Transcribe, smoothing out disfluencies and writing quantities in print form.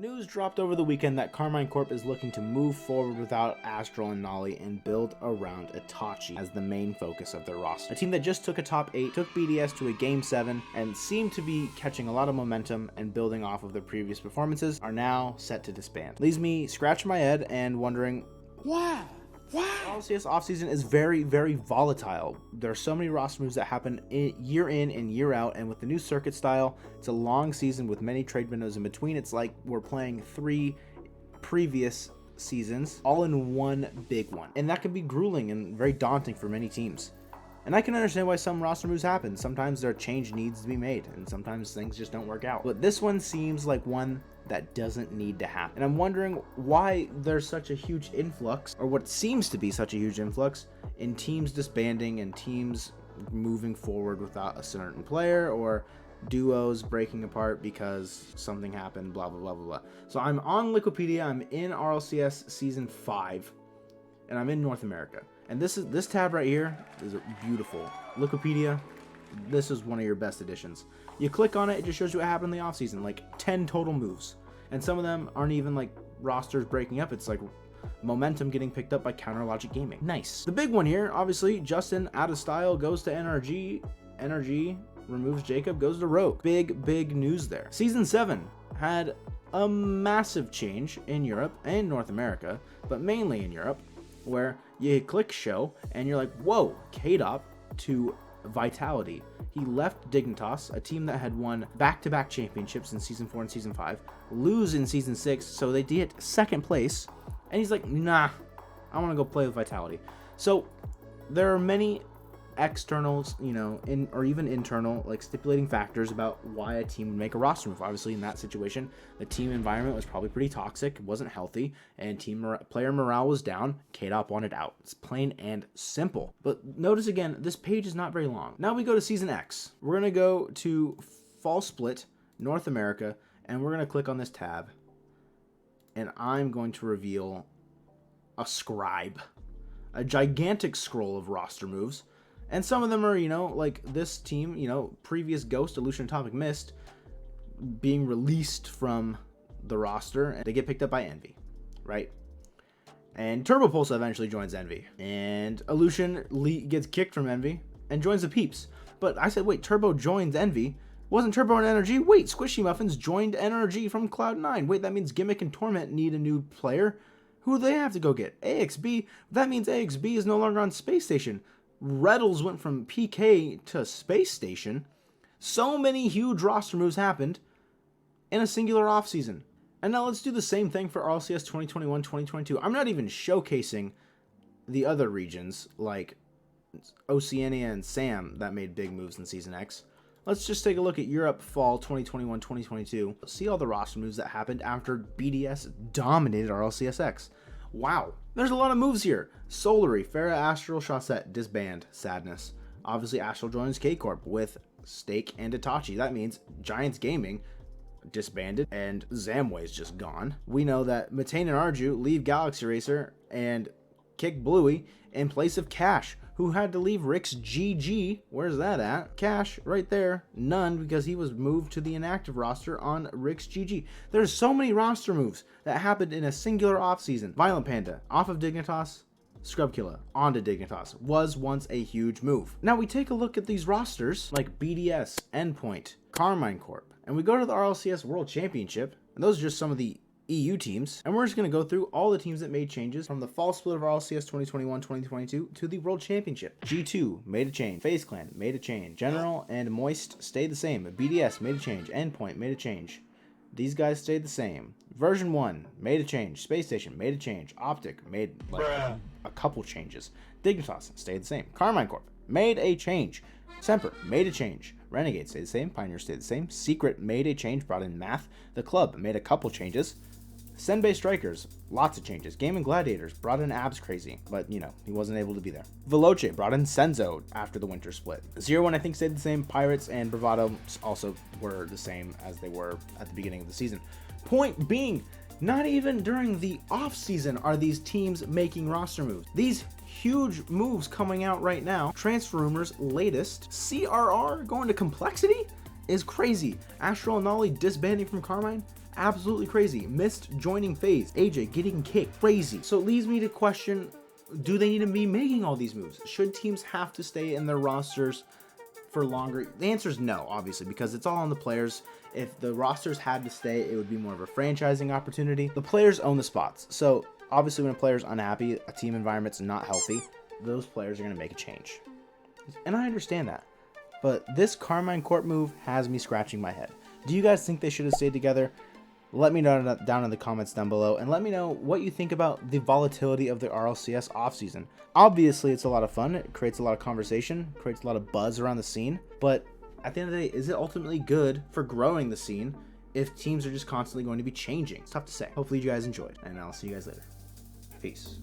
News dropped over the weekend that Karmine Corp is looking to move forward without Astral and Nolly and build around Itachi as the main focus of their roster. A team that just took a top 8, took BDS to a Game 7, and seemed to be catching a lot of momentum and building off of their previous performances are now set to disband. Leaves me scratching my head and wondering, why? RLCS offseason is very, very volatile. There are so many roster moves that happen year in and year out, and with the new circuit style, it's a long season with many trade windows in between. It's like we're playing 3 previous seasons all in one big one, and that can be grueling and very daunting for many teams. And I can understand why some roster moves happen. Sometimes their change needs to be made, and sometimes things just don't work out. But this one seems like one that doesn't need to happen. And I'm wondering why there's such a huge influx, or what seems to be such a huge influx, in teams disbanding and teams moving forward without a certain player, or duos breaking apart because something happened, blah, blah, blah, blah, blah. So I'm on Liquipedia, I'm in RLCS Season 5, and I'm in North America. And this tab right here is beautiful. Liquipedia, this is one of your best additions. You click on it, it just shows you what happened in the offseason, like 10 total moves. And some of them aren't even like rosters breaking up, it's like momentum getting picked up by Counter Logic Gaming. Nice. The big one here, obviously, Justin out of style goes to NRG. NRG removes Jacob, goes to Rogue. Big news there. Season 7 had a massive change in Europe and North America, but mainly in Europe, where you click show and you're like, whoa, K-Dop to Vitality. He left Dignitas, a team that had won back-to-back championships in Season 4 and Season 5, lose in Season 6, so they did second place, and he's like, nah, I want to go play with Vitality. So there are many externals, you know, or even internal, like stipulating factors about why a team would make a roster move. Obviously, in that situation, the team environment was probably pretty toxic, it wasn't healthy, and player morale was down. K-Dop wanted out. It's plain and simple. But notice again, this page is not very long. Now we go to Season X. We're gonna go to Fall Split, North America, and we're gonna click on this tab, and I'm going to reveal a scribe, a gigantic scroll of roster moves. And some of them are, you know, like this team, you know, previous Ghost, Illusion, Atomic Mist being released from the roster, and they get picked up by Envy, right? And Turbo Pulse eventually joins Envy, and Illusion gets kicked from Envy and joins the Peeps. But I said, wait, Turbo joins Envy. Wasn't Turbo and NRG? Wait, Squishy Muffins joined NRG from Cloud9. Wait, that means Gimmick and Torment need a new player. Who do they have to go get? AXB. That means AXB is no longer on Space Station. Reddles went from PK to Space Station. So many huge roster moves happened in a singular offseason. And now let's do the same thing for RLCS 2021-2022. I'm not even showcasing the other regions like Oceania and SAM that made big moves in Season X. Let's just take a look at Europe Fall 2021-2022. See all the roster moves that happened after BDS dominated RLCSX. Wow. There's a lot of moves here. Solary, Farah, Astral, Chaussette, disband, sadness. Obviously, Astral joins K-Corp with Stake and Itachi. That means Giants Gaming disbanded and Zamway's just gone. We know that Matane and Arju leave Galaxy Racer and kick Bluey in place of Cash, who had to leave Rick's GG. Where's that at? Cash, right there. None, because he was moved to the inactive roster on Rick's GG. There's so many roster moves that happened in a singular offseason. Violent Panda, off of Dignitas. Scrubkilla, onto Dignitas. Was once a huge move. Now we take a look at these rosters, like BDS, Endpoint, Karmine Corp, and we go to the RLCS World Championship, and those are just some of the EU teams, and we're just going to go through all the teams that made changes from the fall split of RLCS 2021-2022 to the World Championship. G2 made a change, FaZe Clan made a change, General and Moist stayed the same, BDS made a change, Endpoint made a change. These guys stayed the same. Version 1 made a change, Space Station made a change, Optic made like a couple changes, Dignitas stayed the same, Karmine Corp made a change, Semper made a change, Renegade stayed the same, Pioneer stayed the same, Secret made a change, brought in Math, The Club made a couple changes, Senbei Strikers, lots of changes. Gaming Gladiators brought in Abs Crazy, but you know, he wasn't able to be there. Veloce brought in Senzo after the winter split. 0-1 I think stayed the same. Pirates and Bravado also were the same as they were at the beginning of the season. Point being, not even during the off season are these teams making roster moves. These huge moves coming out right now, transfer rumors latest, CRR going to Complexity is crazy. Astral and Nolly disbanding from Karmine, absolutely crazy. Missed joining phase, AJ getting kicked, crazy. So it leads me to question, do they need to be making all these moves? Should teams have to stay in their rosters for longer? The answer is no, obviously, because it's all on the players. If the rosters had to stay, it would be more of a franchising opportunity. The players own the spots. So obviously when a player's unhappy, a team environment's not healthy, those players are going to make a change. And I understand that. But this Karmine Corp move has me scratching my head. Do you guys think they should have stayed together? Let me know down in the comments down below, and let me know what you think about the volatility of the RLCS offseason. Obviously, it's a lot of fun. It creates a lot of conversation, creates a lot of buzz around the scene. But at the end of the day, is it ultimately good for growing the scene if teams are just constantly going to be changing? It's tough to say. Hopefully you guys enjoyed, and I'll see you guys later. Peace.